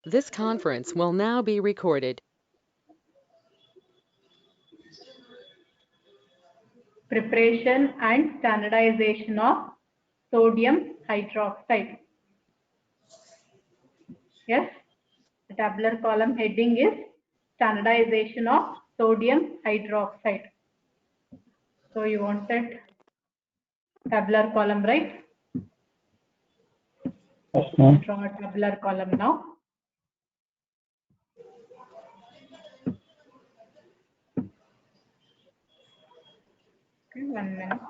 This conference will now be recorded. Preparation and standardization of sodium hydroxide. Yes, the tabular column heading is standardization of sodium hydroxide. So you wanted tabular column, right? Yes, ma'am. Draw a tabular column now. Okay, 1 minute.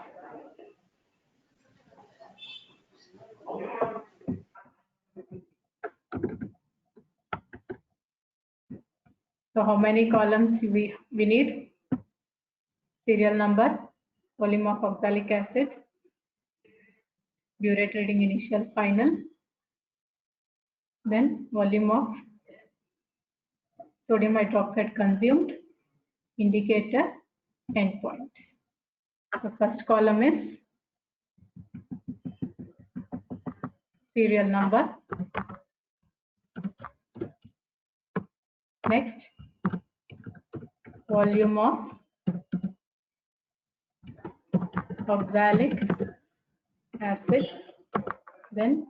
So how many columns we need? Serial number, volume of oxalic acid, burette reading initial final, then volume of sodium hydroxide consumed, indicator, endpoint. The first column is serial number. Next, volume of oxalic acid, then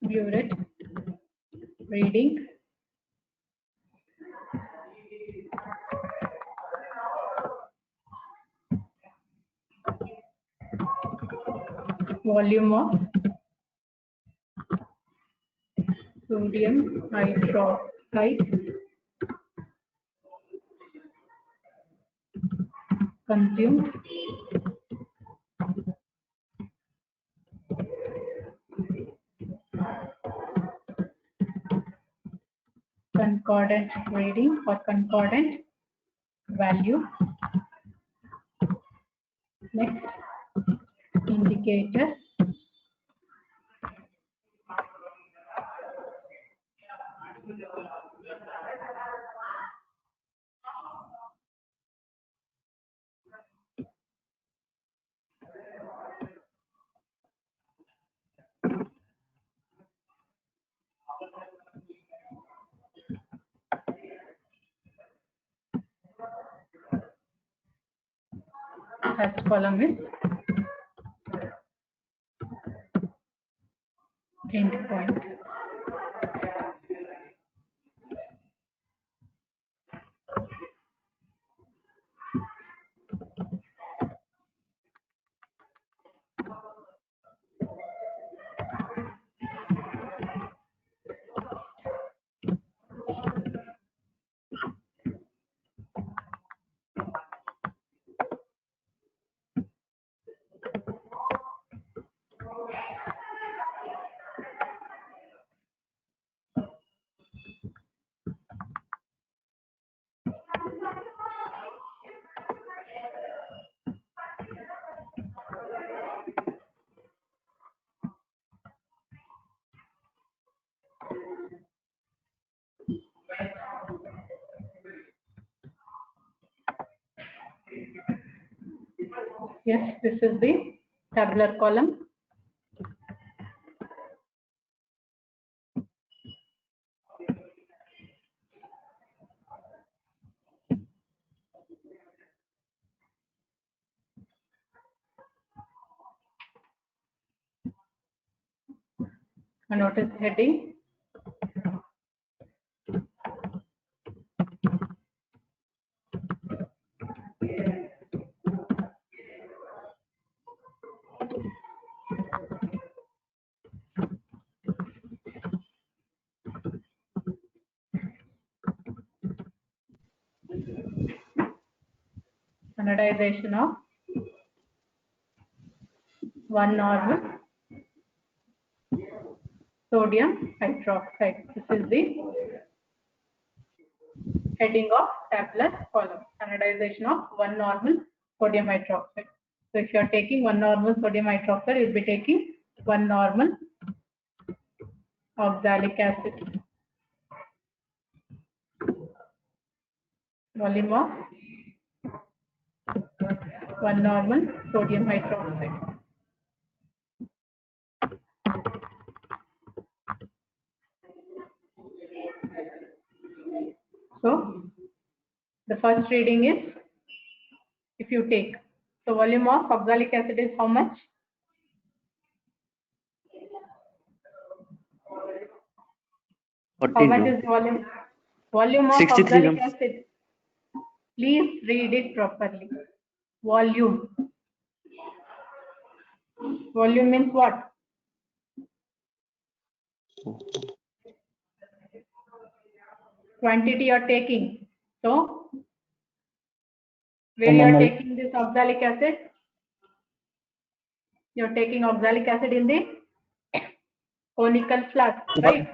burette reading, volume of sodium hydroxide consumed, concordant reading or concordant value. Next, indicator, first column is endpoint. Yes, this is the tabular column. And what is heading? Standardization of 1 normal sodium hydroxide. This is the heading of tabular column. Standardization of 1 normal sodium hydroxide. So if you are taking 1 normal sodium hydroxide, you will be taking 1 normal oxalic acid. Volume of 1 normal sodium hydroxide. So the first reading is, if you take, so volume of oxalic acid is how much? How much is volume? Volume of 63 oxalic grams. acid. Please read it properly. Volume. Volume means what? Quantity you are taking. So, where you are taking this oxalic acid? You are taking oxalic acid in the conical flask, right?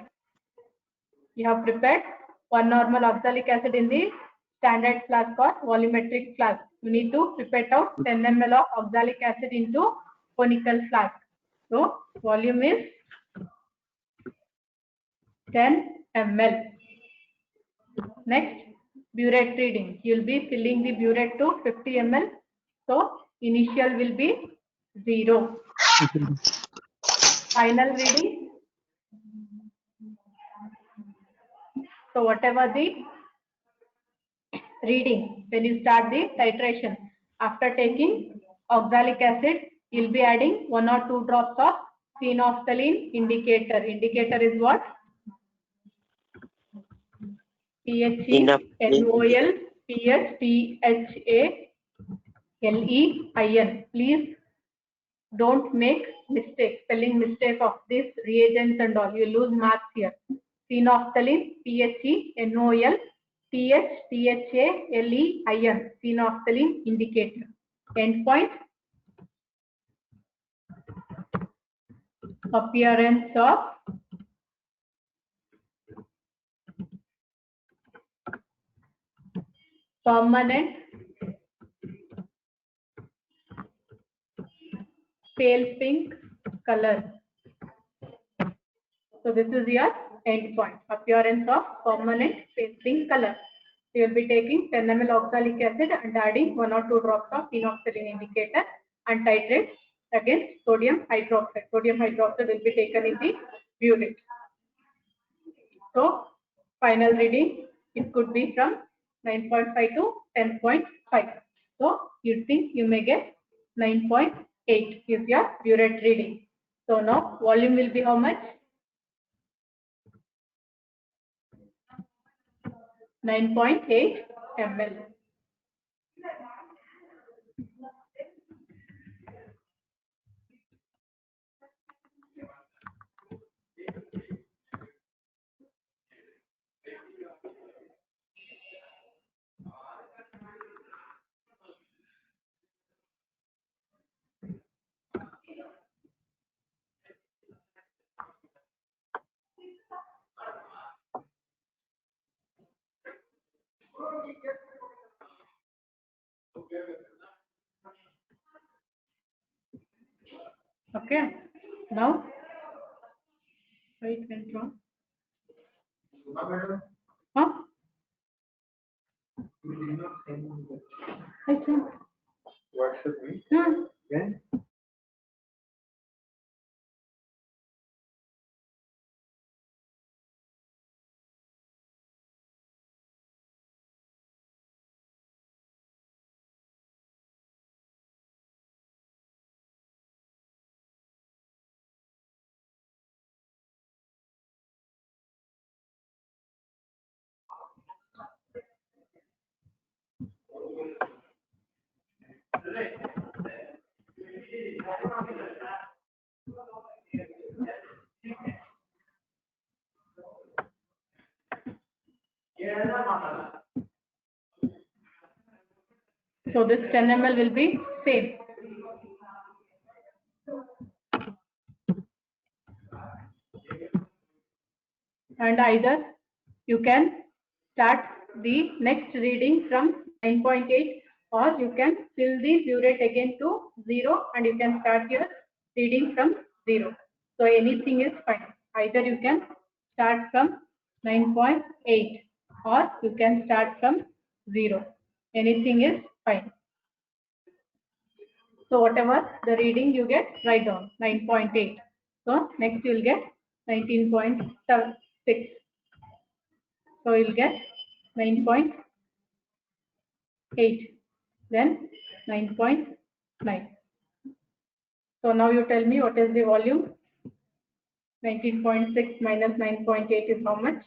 You have prepared 1 normal oxalic acid in the standard flask or volumetric flask. You need to pipette out 10 ml of oxalic acid into conical flask. So, volume is 10 ml. Next, burette reading. You will be filling the burette to 50 ml. So, initial will be 0. Final reading. So, whatever the reading, when you start the titration, after taking oxalic acid, you will be adding 1 or 2 drops of phenolphthalein indicator. Indicator is what? PHE, NOL, PH, PHALEIN. Please don't make mistake, spelling mistake of this reagents and all. You lose marks here. Phenolphthalein, PHE, NOL, PH, PHALEIN. Phenolphthalein indicator. Endpoint. Appearance of permanent pale pink color. So this is your endpoint. Appearance of permanent pale pink color. So you will be taking 10 ml oxalic acid and adding 1 or 2 drops of phenolphthalein indicator and titrate against sodium hydroxide. Sodium hydroxide will be taken in the burette. So final reading, it could be from 9.5 to 10.5. So you think you may get 9.8 is your burette reading. So now volume will be how much? 9.8 ml. Okay, now it went wrong. Huh? I think. What should we? Then? So this 10 ml will be same. And either you can start the next reading from 9.8 or you can fill the burette again to 0 and you can start your reading from 0. So anything is fine. Either you can start from 9.8 or you can start from 0. Anything is fine. So whatever the reading you get, write down 9.8. So next you will get 19.6. So you will get 9.8, then 9.9. So now you tell me what is the volume. 19.6 minus 9.8 is how much?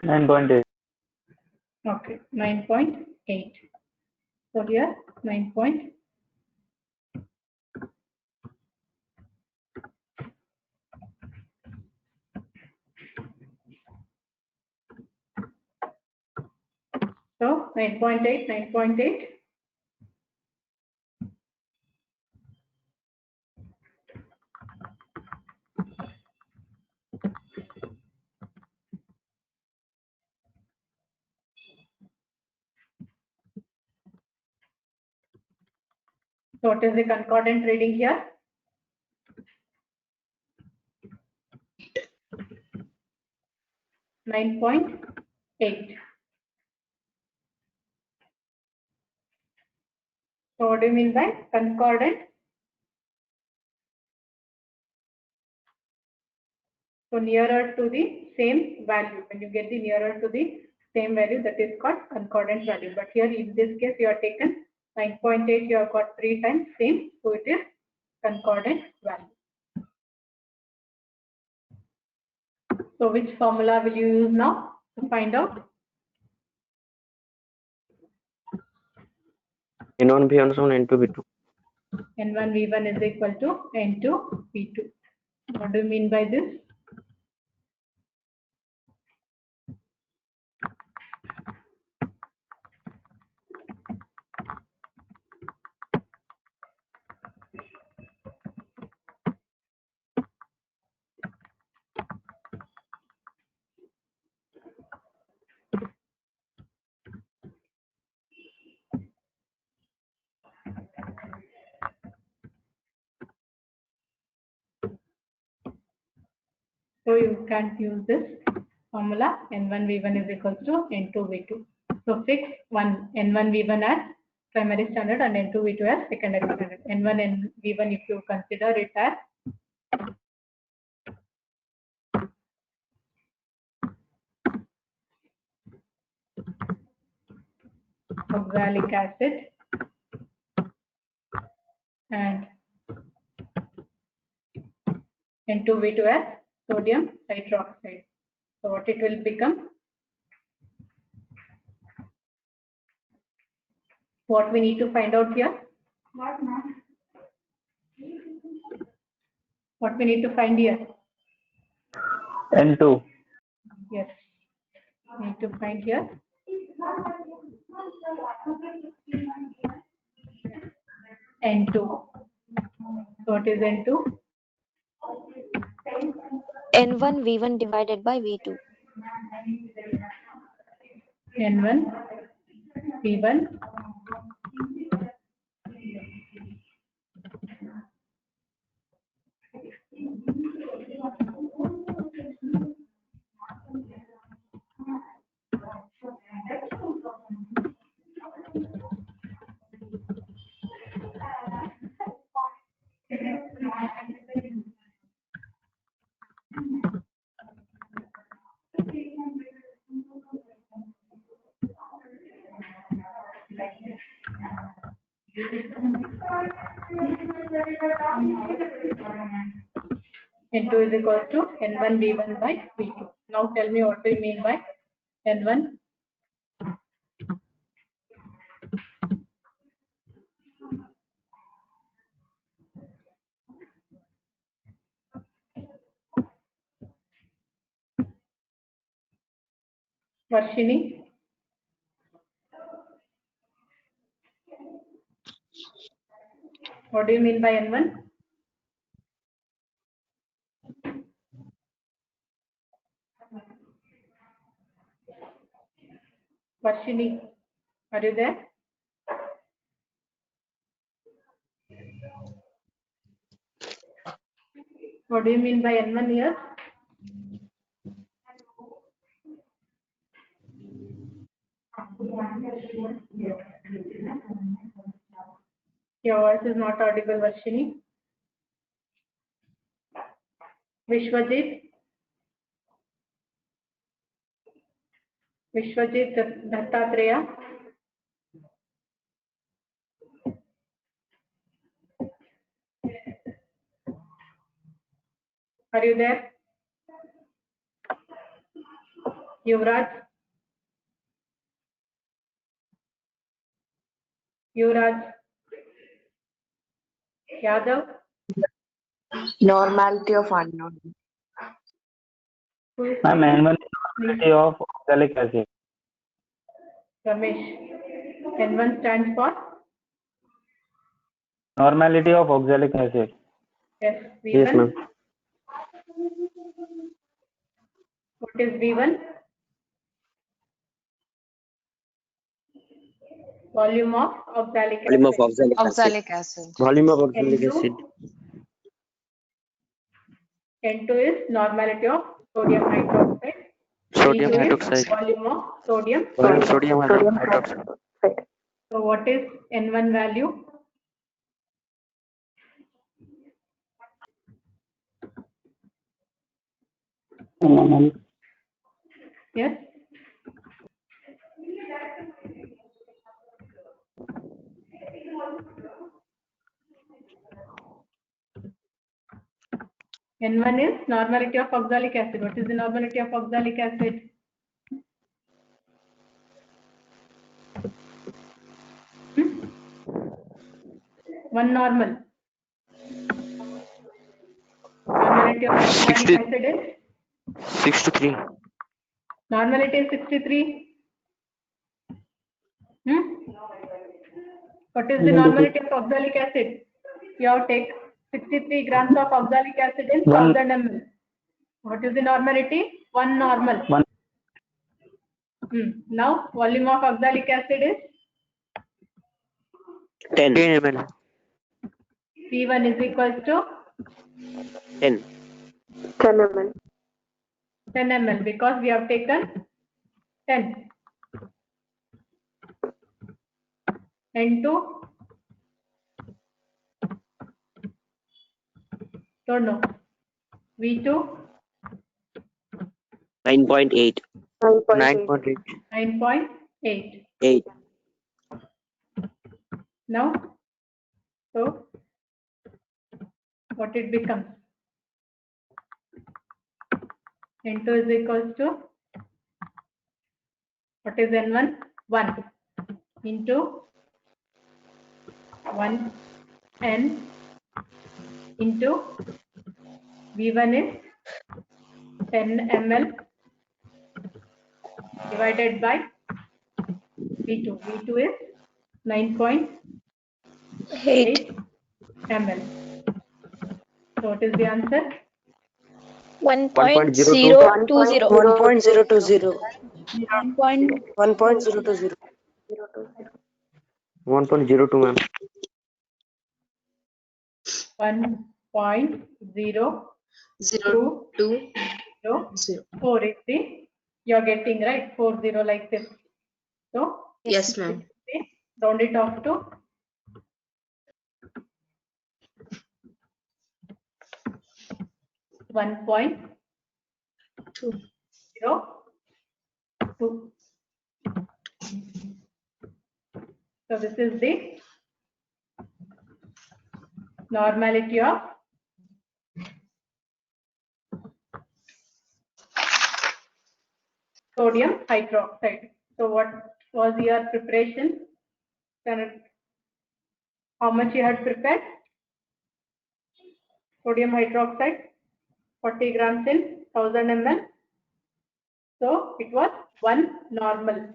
$9.8. Okay, 9.8. So here 9. So 9.8, 9.8. So what is the concordant reading here? $9.8. So what do you mean by concordant? So nearer to the same value. When you get the nearer to the same value, that is called concordant value. But here in this case, you have taken 9.8, you have got 3 times same, so it is concordant value. So which formula will you use now to find out? N1 V1 N2 V2. N1 V1 is equal to N2 V2. What do you mean by this? So you can't use this formula. N1 V1 is equal to N2 V2. So fix one N1 V1 as primary standard and N2 V2 as secondary standard. N1 and V1 if you consider it as oxalic acid and N2 V2 as sodium hydroxide. So what it will become? What we need to find out here? What we need to find here? N2. Yes. We need to find here. N2. So what is N2? N1 V1 divided by V2. N1 V1 N2 is equal to N1 V1 by V2. Now tell me what do you mean by N1? Varshini? What do you mean by N1? Varshini, are you there? What do you mean by N1 here? Your voice is not audible, Varshini. Vishwajit Dattatreya. Are you there? Yuvraj Yadav. Normality of unknown. Ma'am, N1 is normality of oxalic acid. Ramesh. N1 stands for? Normality of oxalic acid. Yes. V1. Yes, ma'am. What is V1? Volume of oxalic acid. Volume of oxalic acid. Oxalic acid. Volume of oxalic N2. acid. N2 is normality of sodium hydroxide. Sodium V2 is hydroxide. volume of sodium. Volume of sodium hydroxide. So what is N1 value? Yes. N1 is normality of oxalic acid. What is the normality of oxalic acid? One normal. Normality of oxalic acid is 63. normality is 63. What is the normality of oxalic acid? You have to take 63 grams of oxalic acid in 1000 ml. What is the normality? One normal. Now volume of oxalic acid is 10 ml. P1 is equals to 10. 10 ml because we have taken 10. N2, don't know. V2, 9.8. 9.8. 9.8. 8. Now, so what it becomes? N2 is equals to, what is N1? 1 into 1 N into V1 is 10 ml divided by V2. V2 is 9.8 ml. So what is the answer? 1.020. 1.020. 1.020. 1.02, ma'am. 1.020 is the, you're getting right, 40 like this. So Yes, ma'am. round it off to 1.02. So this is the normality of sodium hydroxide. So what was your preparation? How much you had prepared? Sodium hydroxide 40 grams in 1000 ml. So it was 1 normal.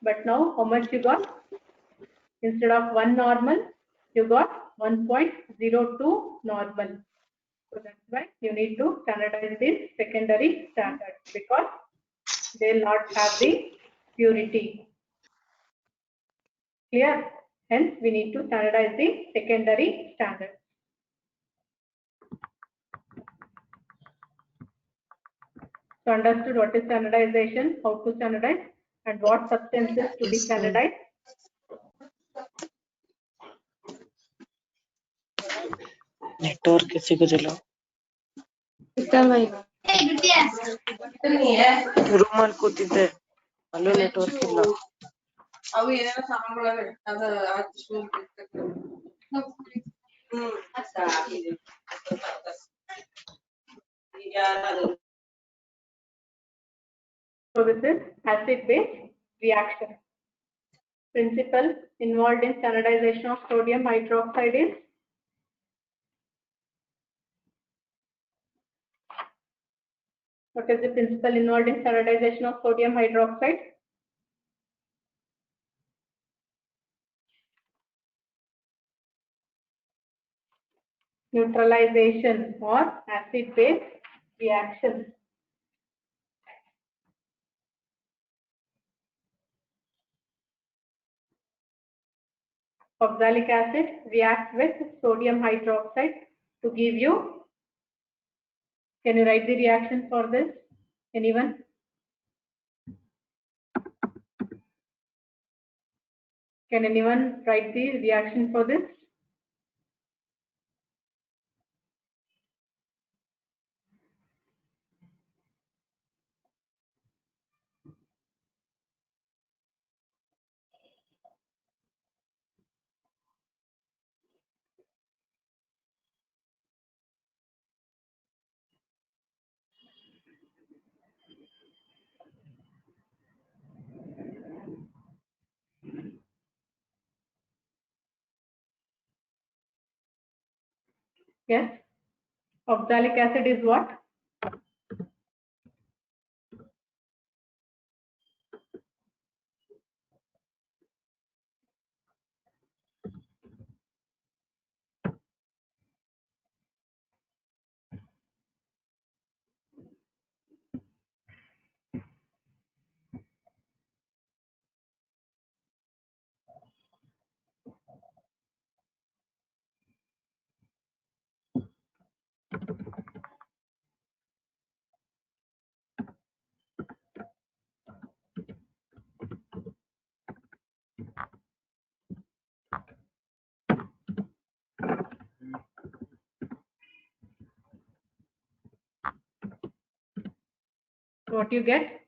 But now how much you got? Instead of 1 normal, you got 1.02 normal. So that's why you need to standardize this secondary standard because they will not have the purity. Clear? Hence, we need to standardize the secondary standard. So understood what is standardization, how to standardize, and what substances to be standardized. Network किसी को दिलाओ. Room ಅಲ್ಲಿ ಕೂತಿದ್ದೆ ಅಲ್ಲೂ network ಇಲ್ಲ. So this is acid-base reaction. Principle involved in standardization of sodium hydroxide is what is the principle involved in standardization of sodium hydroxide? Neutralization or acid-base reaction. Oxalic acid reacts with sodium hydroxide to give you. Can you write the reaction for this? Anyone? Can anyone write the reaction for this? Yes. Oxalic acid is what? What you get?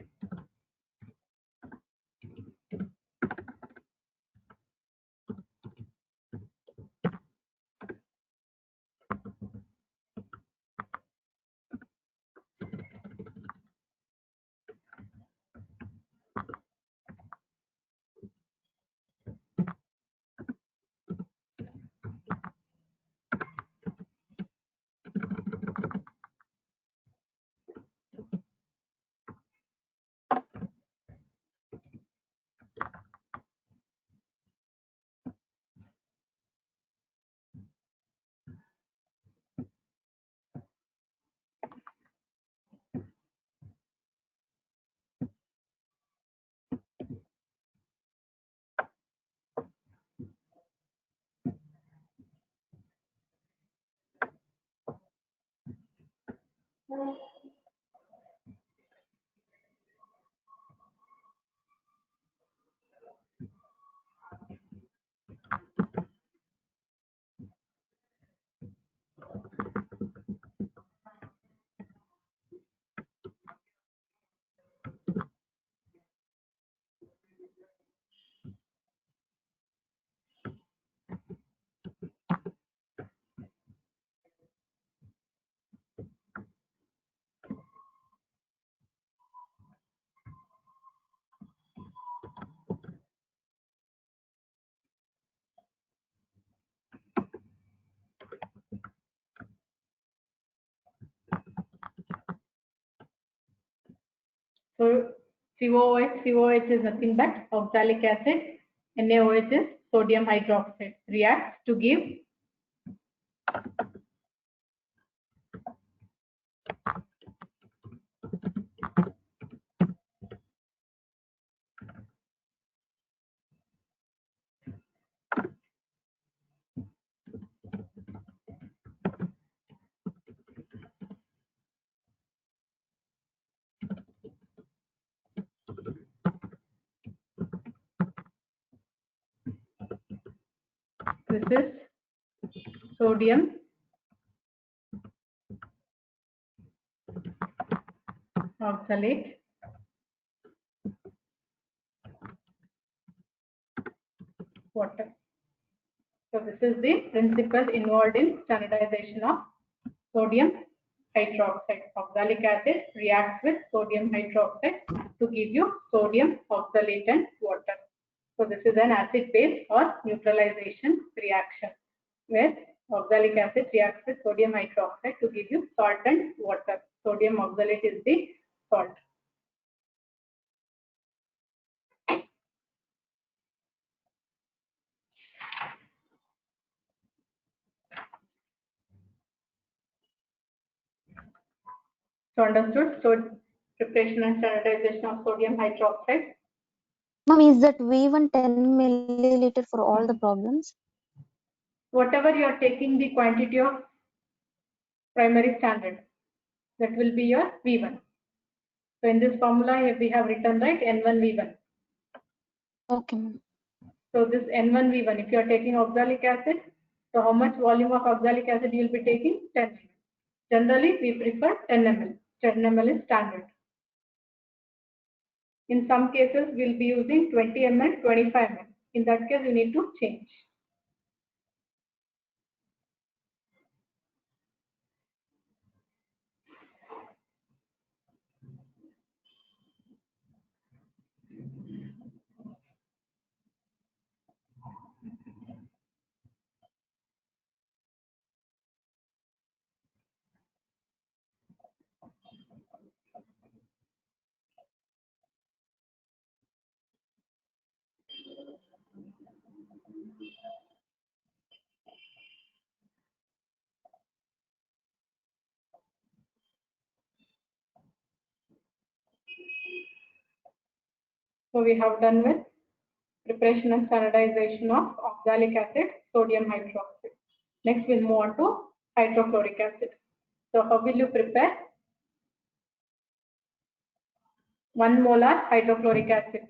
So COOH is nothing but oxalic acid. NaOH is sodium hydroxide. Reacts to give this is sodium Oxalate. Water. So this is the principle involved in standardization of sodium hydroxide. Oxalic acid reacts with sodium hydroxide to give you sodium oxalate and water. So this is an acid-base or neutralization reaction where oxalic acid reacts with sodium hydroxide to give you salt and water. Sodium oxalate is the salt. So understood? So preparation and standardization of sodium hydroxide. Ma'am, is that V1 10 milliliter for all the problems? Whatever you are taking the quantity of primary standard, that will be your V1. So in this formula we have written right N1V1. Okay, ma'am. So this N1V1, if you are taking oxalic acid, so how much volume of oxalic acid you will be taking? 10 ml. Generally we prefer 10 ml. 10 ml is standard. In some cases we will be using 20 ml, 25 ml. In that case you need to change. So we have done with preparation and standardization of oxalic acid, sodium hydroxide. Next we'll move on to hydrochloric acid. So how will you prepare 1 molar hydrochloric acid?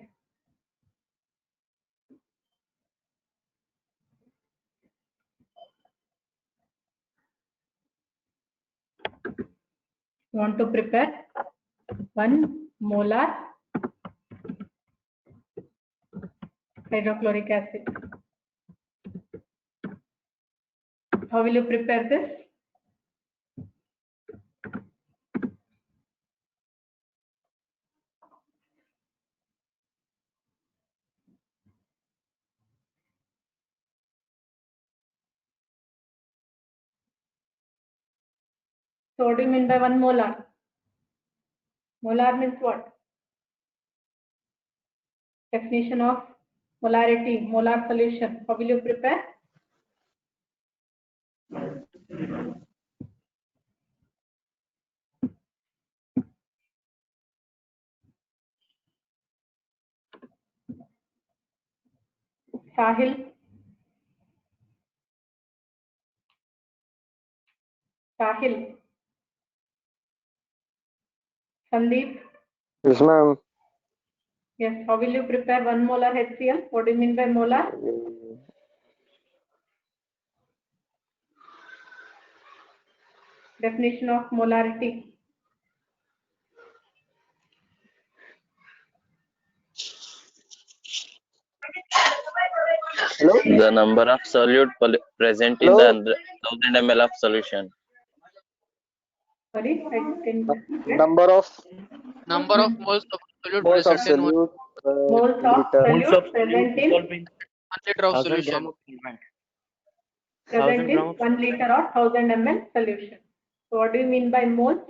You want to prepare 1 molar hydrochloric acid. How will you prepare this? So what do you mean by 1 molar? Molar means what? Definition of molarity, molar solution. How will you prepare? Sahil? Sahil? Sandeep? Yes, ma'am. Yes. How will you prepare 1 molar HCl? What do you mean by molar? Definition of molarity. The number of solute present in the 1000 ml of solution. Sorry, I didn't get. Number of moles of solute moles of present in 1 solute Moles of liter. solute present in liter of solution. present in 1 liter or 1000 ml solution. So what do you mean by moles?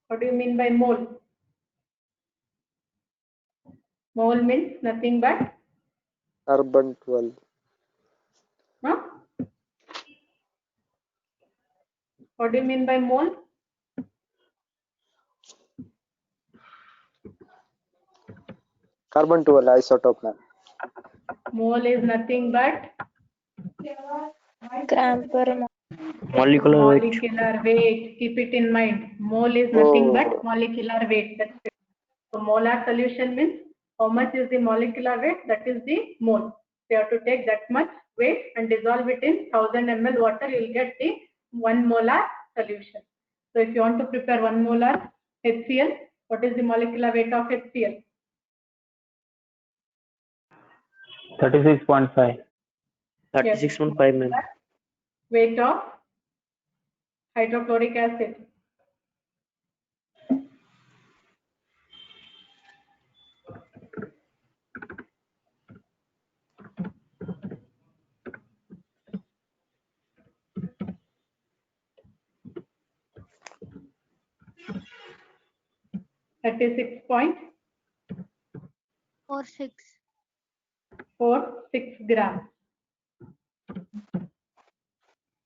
What do you mean by mole? Mole means nothing but Carbon 12. huh? What do you mean by mole? Carbon 12 isotope, ma'am. Mole is nothing but Gram per mole. molecular weight. Keep it in mind. Mole is nothing but molecular weight. That's it. So molar solution means how much is the molecular weight? That is the mole. you have to take that much weight and dissolve it in 1000 ml water. You will get the 1 molar solution. So if you want to prepare 1 molar HCl, what is the molecular weight of HCl? 36.5. 36.5 ma'am. Weight of hydrochloric acid. .46 grams.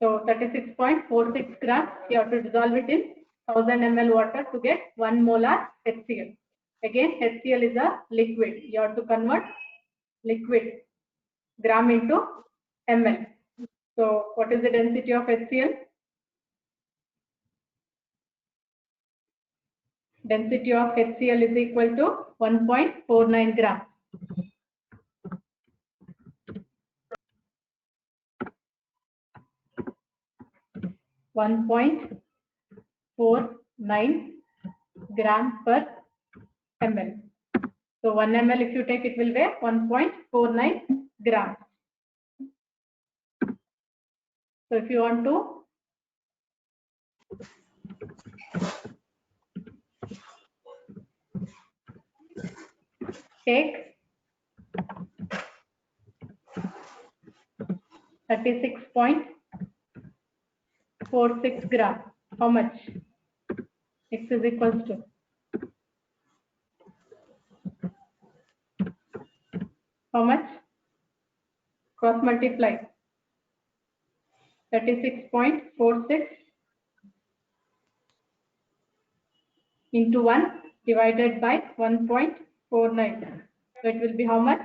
So 36.46 grams, you have to dissolve it in 1000 ml water to get 1 molar HCl. Again, HCl is a liquid. You have to convert liquid gram into ml. So what is the density of HCl? Density of HCl is equal to 1.49 grams. .49 gram per ml. So 1 ml if you take, it will weigh 1.49 grams. So if you want to take 36.46 grams, how much? X is equals to how much? Cross multiply 36.46 into 1 divided by 1.49. So it will be how much?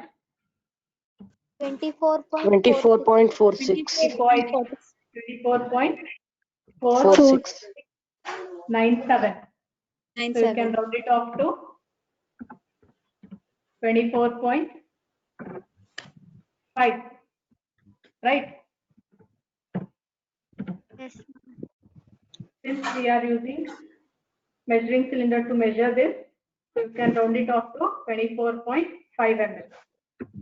24.46. 24.497. So you can round it off to 24.5. Right? Yes. Since we are using measuring cylinder to measure this, so you can round it off to 24.5 ml.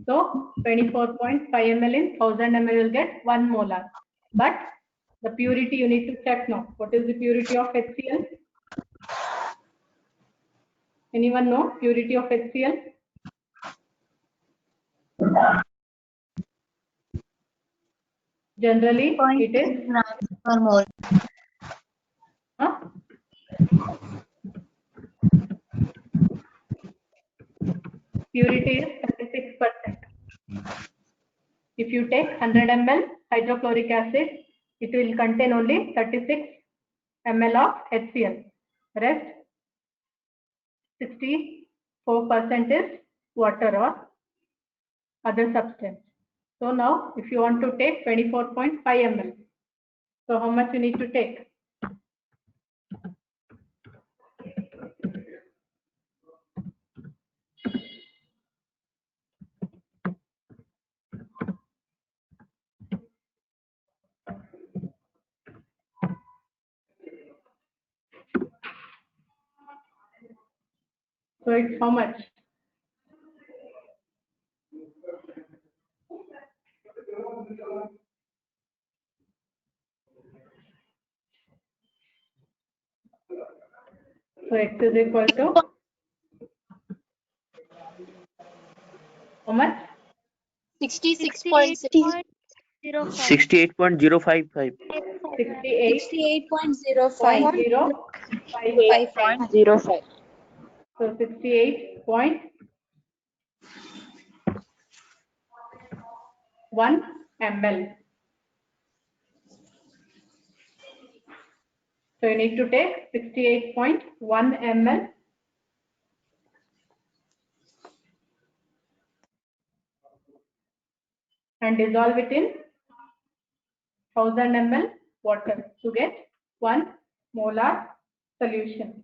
So 24.5 ml in 1000 ml will get 1 molar. But the purity you need to check now. What is the purity of HCl? Anyone know purity of HCl? Generally, it is grams per mole. huh? Purity is 36%. If you take 100 ml hydrochloric acid, it will contain only 36 ml of HCl. Rest 64% is water or other substance. So now if you want to take 24.5 ml, so how much you need to take? So it's how much? So X is equal to how much? 66.05. 68.055. 68.055. 5.05. So 68.1 ml. So you need to take 68.1 ml and dissolve it in 1000 ml water to get 1 molar solution.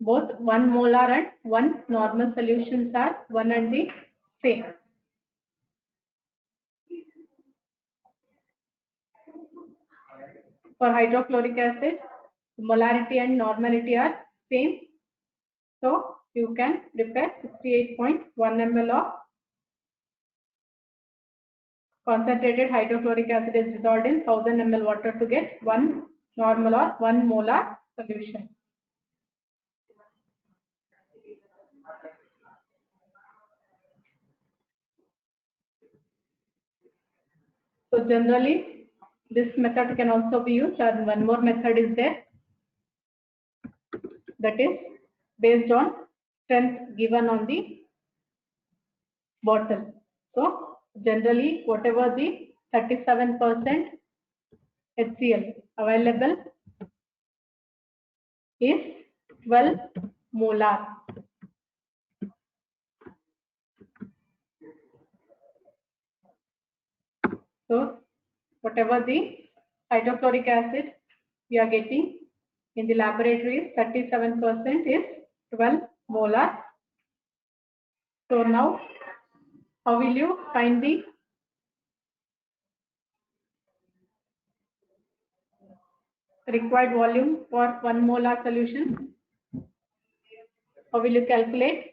both 1 molar and 1 normal solutions are one and the same. For hydrochloric acid, molarity and normality are same. So you can prepare 68.1 ml of concentrated hydrochloric acid is dissolved in 1000 ml water to get 1 normal or 1 molar solution. So generally, this method can also be used, and one more method is there, that is based on strength given on the bottle. So generally, whatever the 37% HCl available is 12 molar. So whatever the hydrochloric acid we are getting in the laboratory, 37% is 12 molar. So now, how will you find the required volume for 1 molar solution? How will you calculate?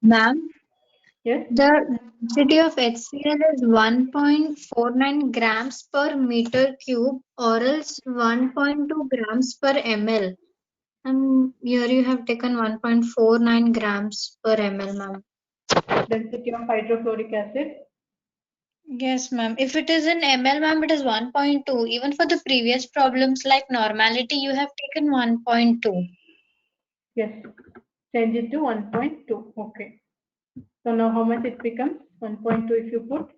Ma'am, Yes. the density of HCl is 1.49 grams per meter cube or else 1.2 grams per ml. And here you have taken 1.49 grams per ml, ma'am. Density of hydrochloric acid. Yes, ma'am. If it is in ml, ma'am, it is 1.2. Even for the previous problems like normality, you have taken 1.2. Yes. Change it to 1.2. Okay. So now how much it becomes? 1.2 if you put.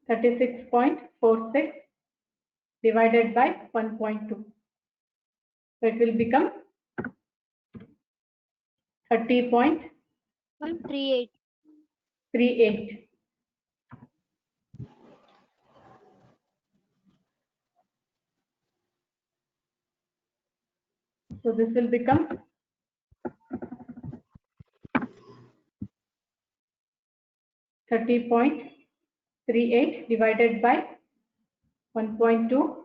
(36.46) divided by 1.2. So it will become 30.38. So this will become 30.38 divided by 1.2,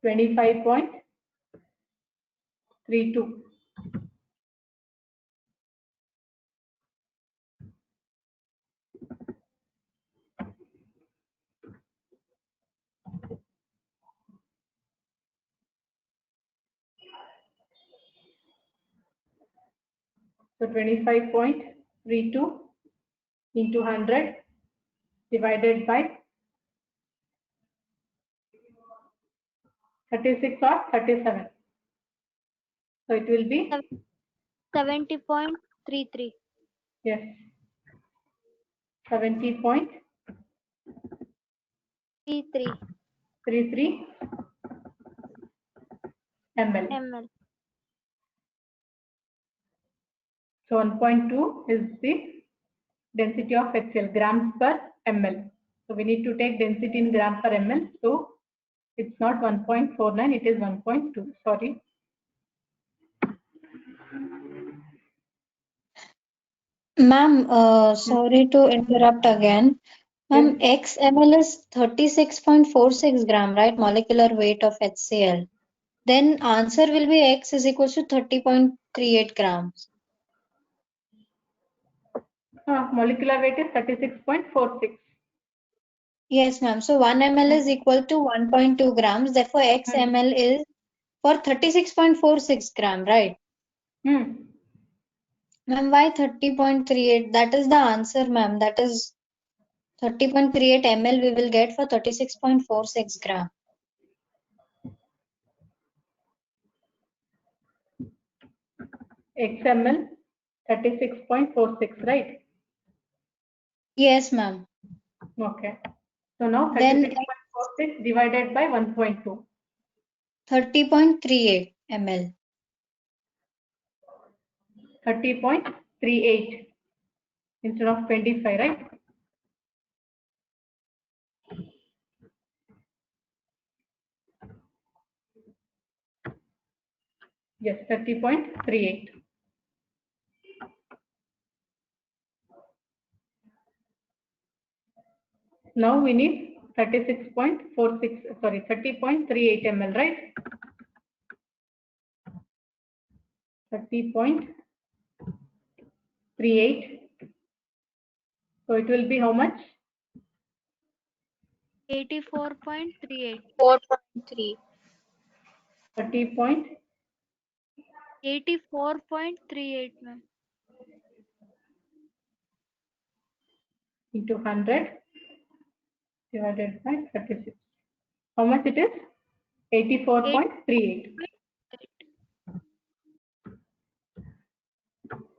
25.32. So 25.32 into 100 divided by 36 or 37. So it will be 70.33. yes, 70.33 ml. So 1.2 is the density of HCl, grams per ml. So we need to take density in gram per ml. So it's not 1.49, it is 1.2. Sorry. Ma'am, sorry to interrupt again. Ma'am, XML is 36.46 gram, right? Molecular weight of HCl. Then answer will be X is equals to 30.38 grams. Molecular weight is 36.46. Yes, ma'am. So 1 ml is equal to 1.2 grams. Therefore, X ml is for 36.46 gram, right? Ma'am, why 30.38? That is the answer, ma'am. That is 30.38 ml we will get for 36.46 gram. XML 36.46, right? Yes, ma'am. Okay. So now 36.46 divided by 1.2. 30.38 ml. 30.38 instead of 25, right? Yes, 30.38. Now we need 36.46, sorry, 30.38 ml, right? 30.38. So it will be how much? 84.38. 4.3. 30. 84.38, ma'am. Into 100 divided by 36. How much it is? 84.38.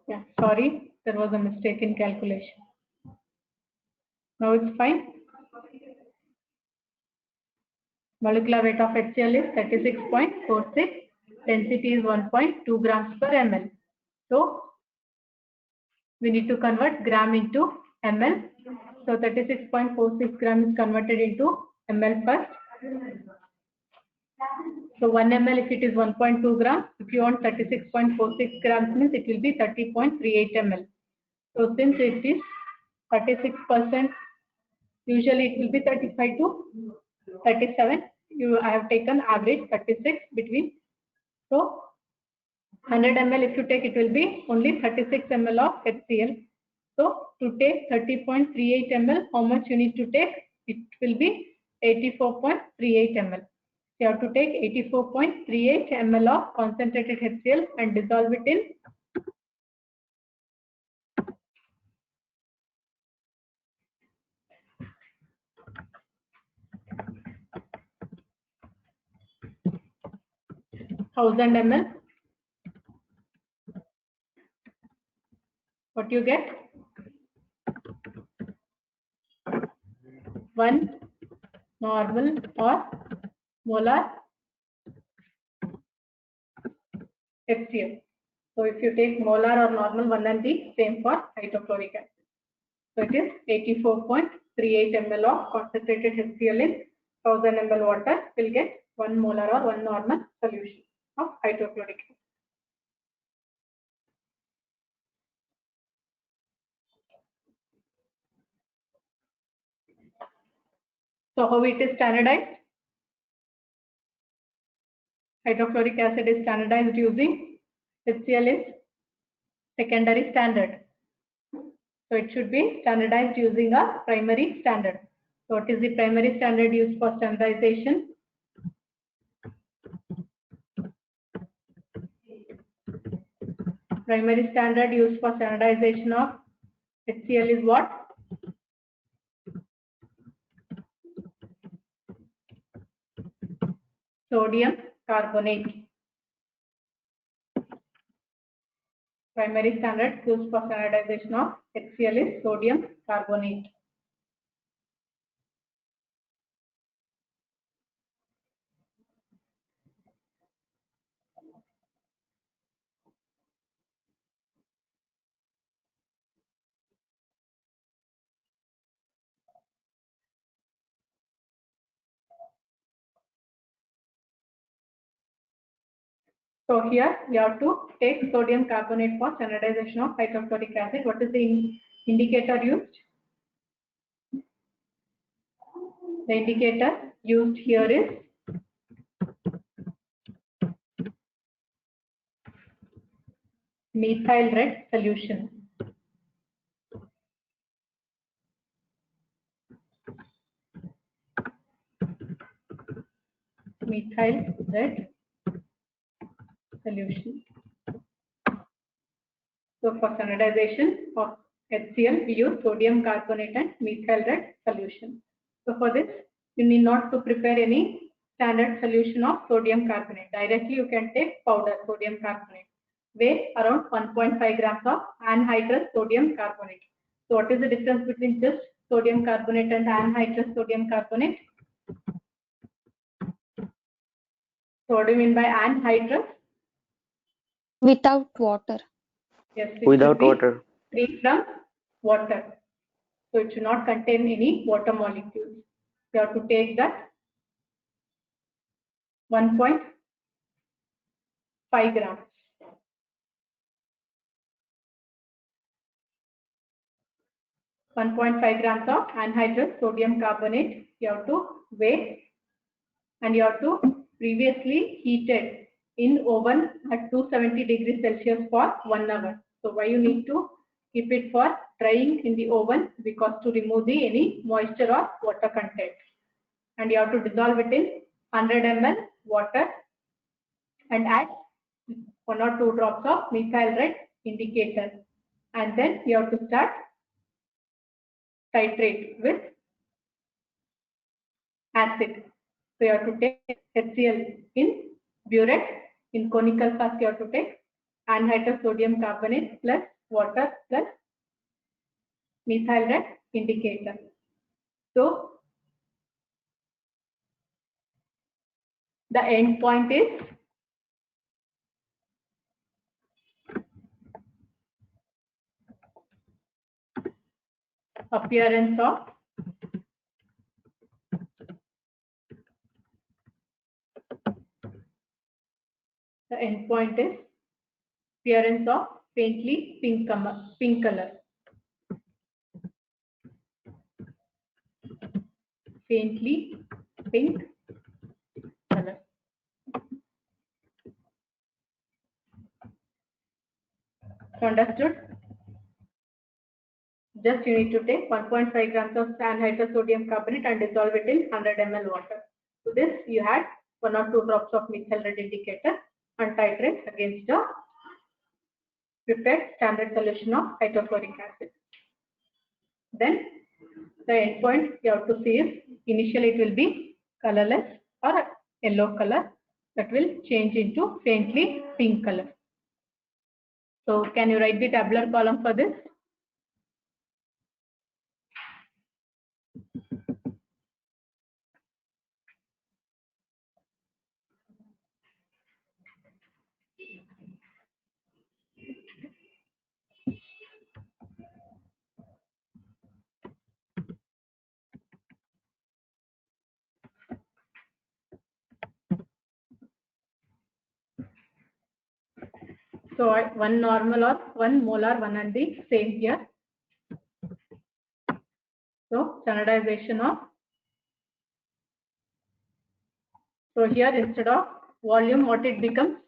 Yeah, sorry, there was a mistake in calculation. Now it's fine. Molecular weight of HCl is 36.46. Density is 1.2 grams per ml. So we need to convert gram into ml. So 36.46 gram is converted into ml first. So 1 ml if it is 1.2 grams, if you want 36.46 grams means it will be 30.38 ml. So since it is 36%, usually it will be 35 to 37. I have taken average 36 between. So 100 ml if you take, it will be only 36 ml of HCl. So to take 30.38 ml, how much you need to take? It will be 84.38 ml. You have to take 84.38 ml of concentrated HCl and dissolve it in 1000 ml. What you get? 1 normal or molar HCl. So if you take molar or normal, one and the same for hydrochloric acid. So it is 84.38 ml of concentrated HCl in 1000 ml water will get 1 molar or 1 normal solution of hydrochloric acid. So how it is standardized? Hydrochloric acid is standardized using HCl is secondary standard. So it should be standardized using a primary standard. So what is the primary standard used for standardization? Primary standard used for standardization of HCl is what? Sodium carbonate. Primary standard used for standardization of HCl is sodium carbonate. So here you have to take sodium carbonate for standardization of hydrochloric acid. What is the indicator used? The indicator used here is methyl red solution. Methyl red solution. So for standardization of HCl, we use sodium carbonate and methyl red solution. So for this, you need not to prepare any standard solution of sodium carbonate. Directly you can take powder sodium carbonate. Weigh around 1.5 grams of anhydrous sodium carbonate. So what is the difference between just sodium carbonate and anhydrous sodium carbonate? So what do you mean by anhydrous? Without water. Yes, it Without should be water. free from water. So it should not contain any water molecules. You have to take that 1.5 grams. 1.5 grams of anhydrous sodium carbonate you have to weigh, and you have to previously heated in oven at 270 degrees Celsius for 1 hour. So why you need to keep it for drying in the oven? Because to remove the any moisture or water content. And you have to dissolve it in 100 ml water and add 1 or 2 drops of methyl red indicator. And then you have to start titrate with acid. So you have to take HCl in burette. In conical flask, you have to take anhydrous sodium carbonate plus water plus methyl red indicator. So the end point is appearance of faintly pink color. Faintly pink color. Understood? Just you need to take 1.5 grams of anhydrous sodium carbonate and dissolve it in 100 ml water. To this you add 1 or 2 drops of methyl red indicator and titrate against the prepared standard solution of hydrochloric acid. Then the end point you have to see is initially it will be colorless or yellow color, that will change into faintly pink color. So can you write the tabular column for this? So one normal or one molar, one and the same here. So standardization of, so here instead of volume, what it becomes?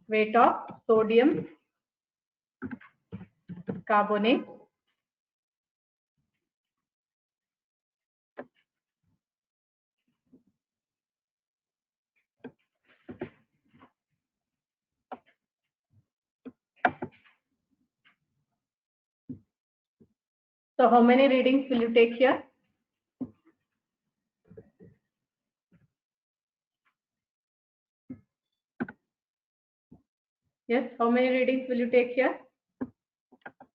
Weight of sodium carbonate So how many readings will you take here? Yes, how many readings will you take here?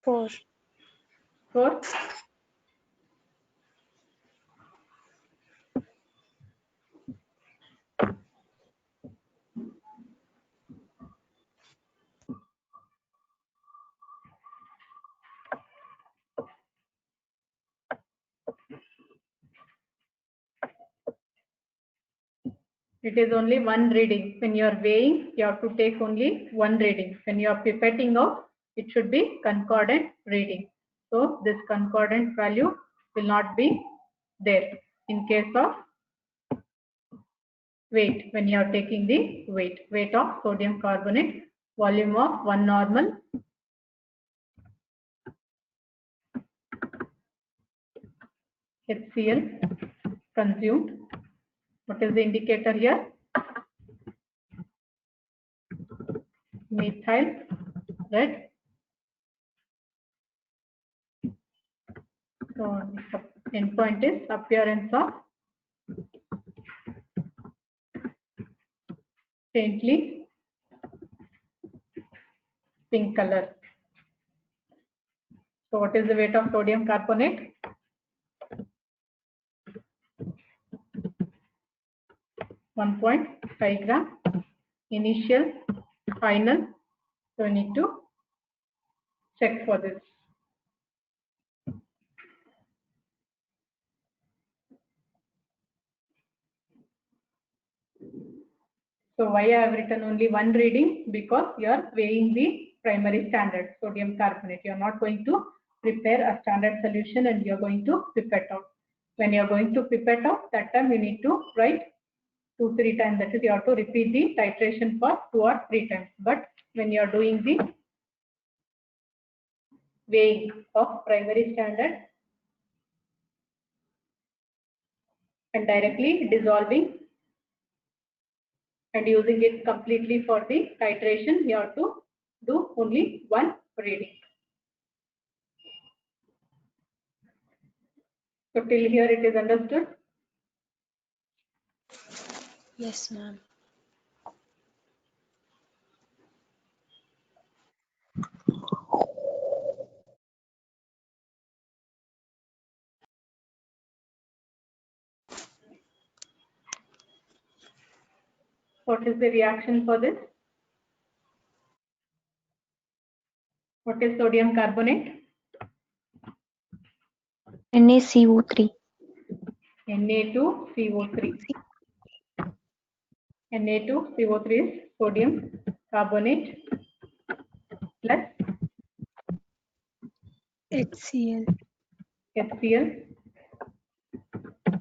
4. 4. It is only one reading. When you are weighing, you have to take only one reading. When you are pipetting out, it should be concordant reading. So this concordant value will not be there in case of weight. When you are taking the weight of sodium carbonate, volume of 1 normal, HCl consumed. What is the indicator here? Methyl red. So end point is appearance of faintly pink color. So what is the weight of sodium carbonate? 1.5 gram. Initial, final. So we need to check for this. So why I have written only one reading? Because you are weighing the primary standard sodium carbonate. You are not going to prepare a standard solution and you are going to pipette out. When you are going to pipette out, that time you need to write 2-3 times. That is, you have to repeat the titration for 2 or 3 times. But when you are doing the weighing of primary standard and directly dissolving and using it completely for the titration, you have to do only one reading. So till here it is understood? Yes, ma'am. What is the reaction for this? What is sodium carbonate? NaCO3. Na2CO3. Na2CO3 is sodium carbonate plus HCl. HCl.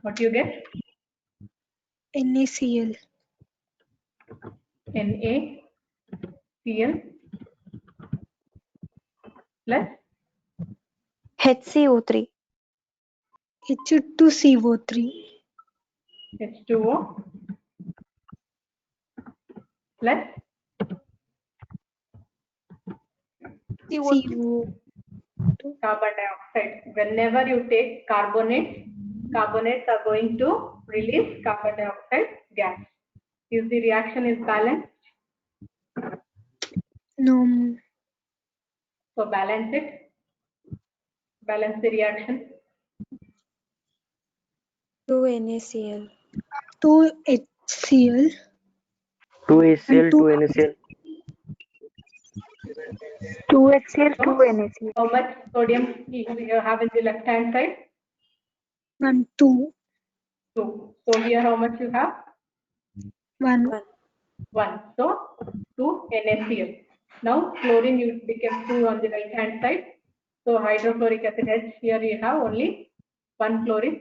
What you get? NaCl. NaCl plus HCO3. H2CO3. H2O plus CO. carbon dioxide. Whenever you take carbonates, carbonates are going to release carbon dioxide gas. If the reaction is balanced, No. so balance it. Balance the reaction. 2 NaCl. 2 HCl. 2 HCl, And 2 2 NaCl. 2 HCl, 2 So, NaCl. how much sodium you have in the left hand side? and 2. 2. So here how much you have? 1. 1. So 2 NaCl. Now chlorine you became 2 on the right hand side. So hydrochloric acid H, here you have only 1 chlorine.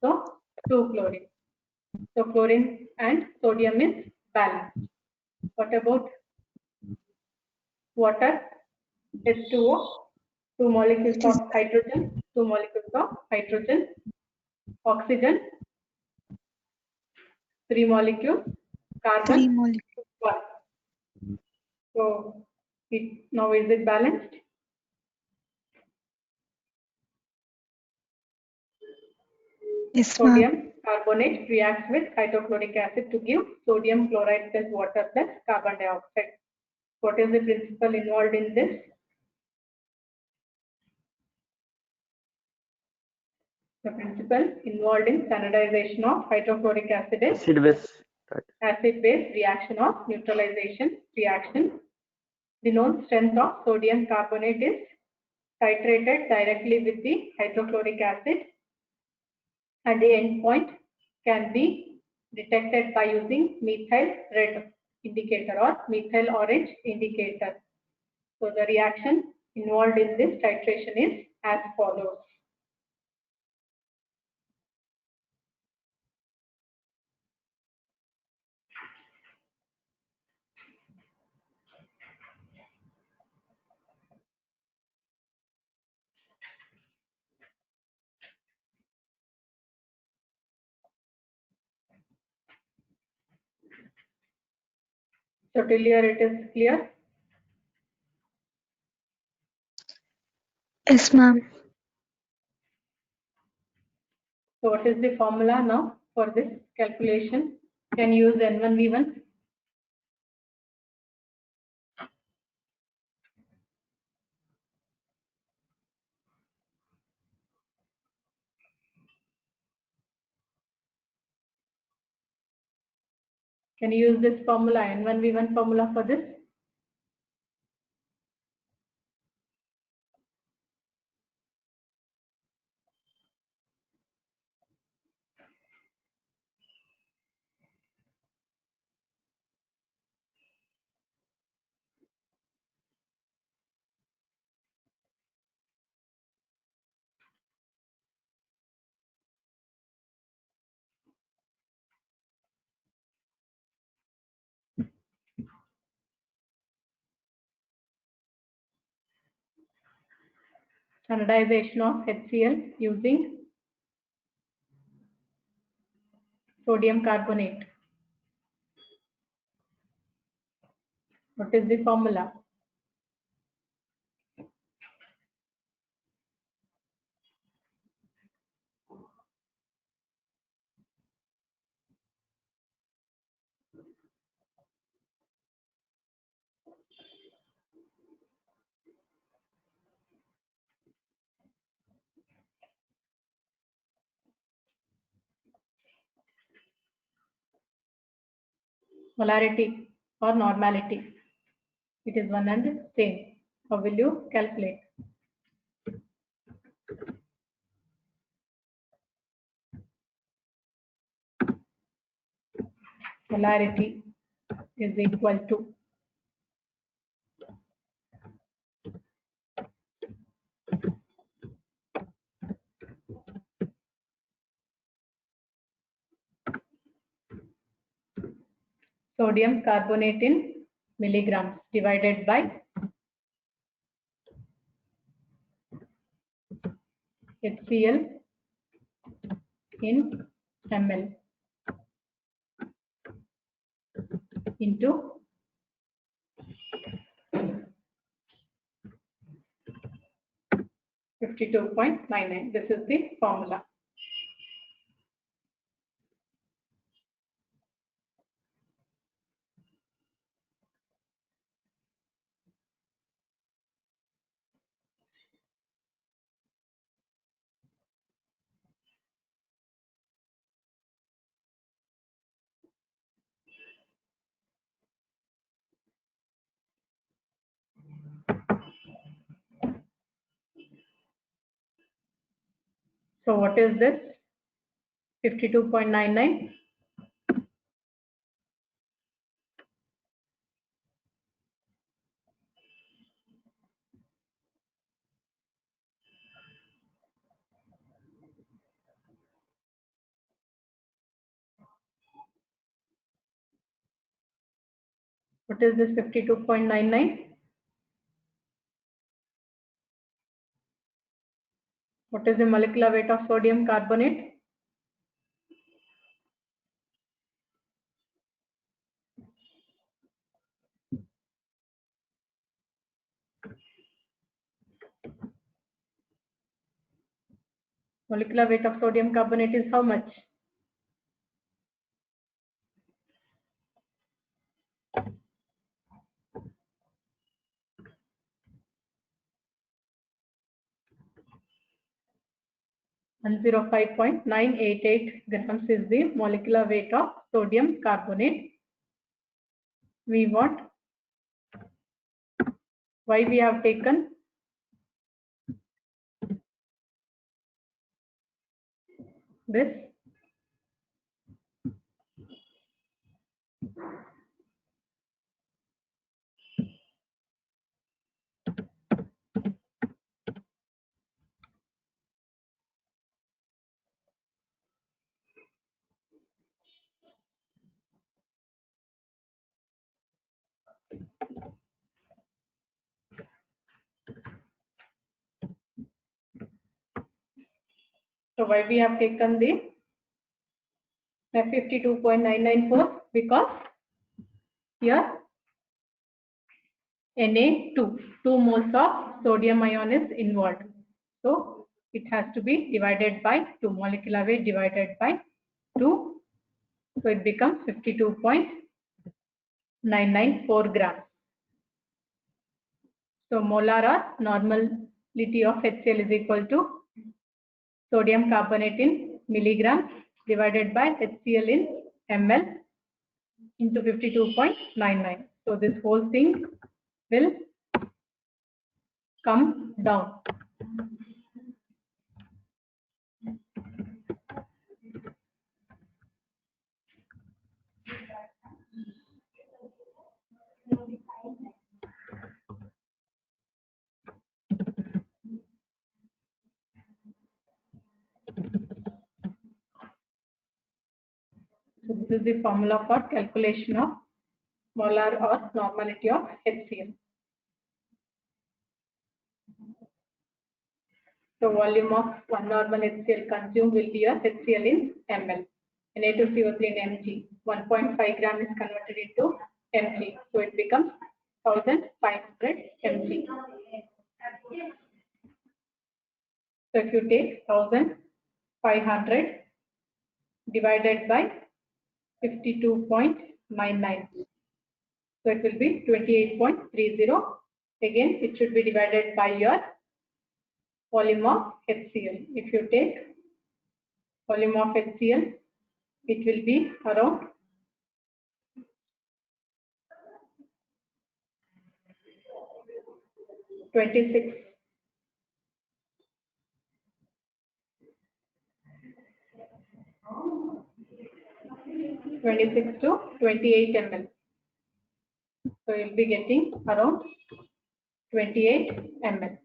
So 2 chlorine. So chlorine and sodium is balanced. What about water? H2O, 2 molecules of hydrogen, 2 molecules of hydrogen. Oxygen, 3 molecules. 3 Carbon, molecules. 1. So now is it balanced? Yes, ma'am. Sodium carbonate reacts with hydrochloric acid to give sodium chloride plus water plus carbon dioxide. What is the principle involved in this? The principle involved in standardization of hydrochloric acid is Acid base. acid-base reaction of neutralization reaction. The known strength of sodium carbonate is titrated directly with the hydrochloric acid, and the endpoint can be detected by using methyl red indicator or methyl orange indicator. So the reaction involved in this titration is as follows. So till here it is clear. Yes, ma'am. So what is the formula now for this calculation? Can use N1V1. Can you use this formula, N1V1 formula for this? Standardization of HCl using sodium carbonate. What is the formula? Molarity or normality. It is one and same. How will you calculate? Molarity is equal to sodium carbonate in milligrams divided by HCl in ml into 52.99. This is the formula. So what is this? 52.99. What is this 52.99? What is the molecular weight of sodium carbonate? Molecular weight of sodium carbonate is how much? And 105.988 grams is the molecular weight of sodium carbonate. We want why we have taken this. So why we have taken the 52.994? Because here Na2, 2 moles of sodium ion is involved. So it has to be divided by 2, molecular weight divided by 2. So it becomes 52.994 grams. So molar or normality of HCl is equal to sodium carbonate in milligrams divided by HCl in ml into 52.99. So this whole thing will come down. So this is the formula for calculation of molar or normality of HCl. So volume of one normal HCl consumed will be your HCl in ml. Na2CO3 in mg. 1.5 gram is converted into mg. So it becomes 1500 mg. So if you take 1500 divided by 52.99. So it will be 28.30. Again, it should be divided by your volume of HCl. If you take volume of HCl, it will be around 26. 26 to 28 ml. So you'll be getting around 28 ml.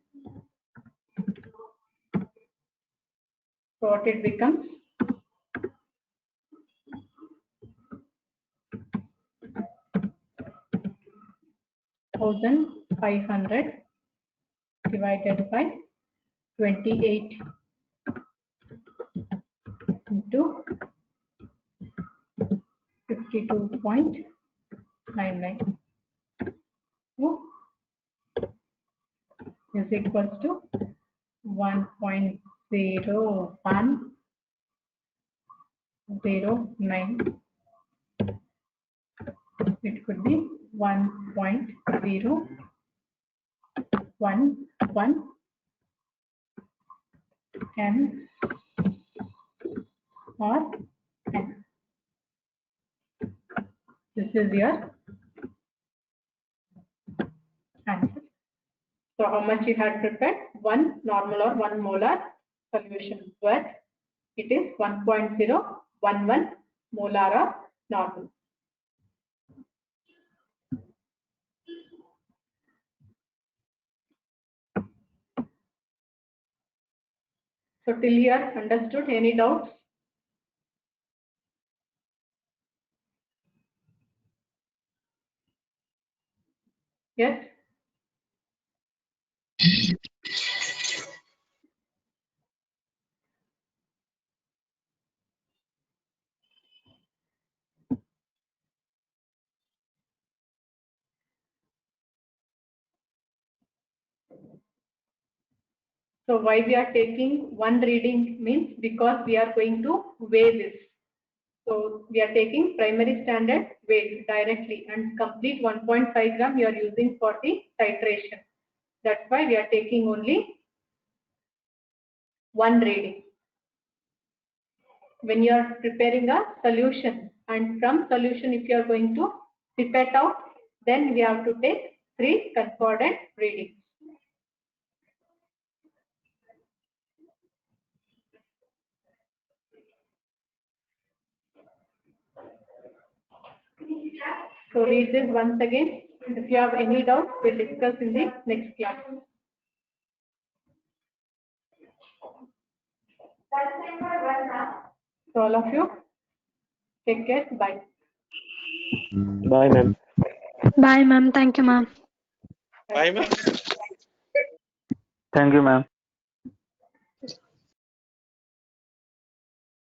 So what it becomes? $1,500 divided by 28 into 52.99 is equals to 1.0109. It could be 1.011 n or n. This is your answer. So how much you had prepared? One normal or one molar solution, but it is 1.011 molar or normal. So till here understood? Any doubts? Yes? So why we are taking one reading means because we are going to weigh this. So we are taking primary standard weight directly and complete 1.5 gram we are using for the titration. That's why we are taking only one reading. When you are preparing a solution and from solution if you are going to pipette out, then we have to take 3 concordant readings. So read this once again. If you have any doubts, we'll discuss in the next class. So all of you, take care. Bye. Bye, ma'am. Bye, ma'am. Thank you, ma'am. Bye, ma'am. Thank you, ma'am.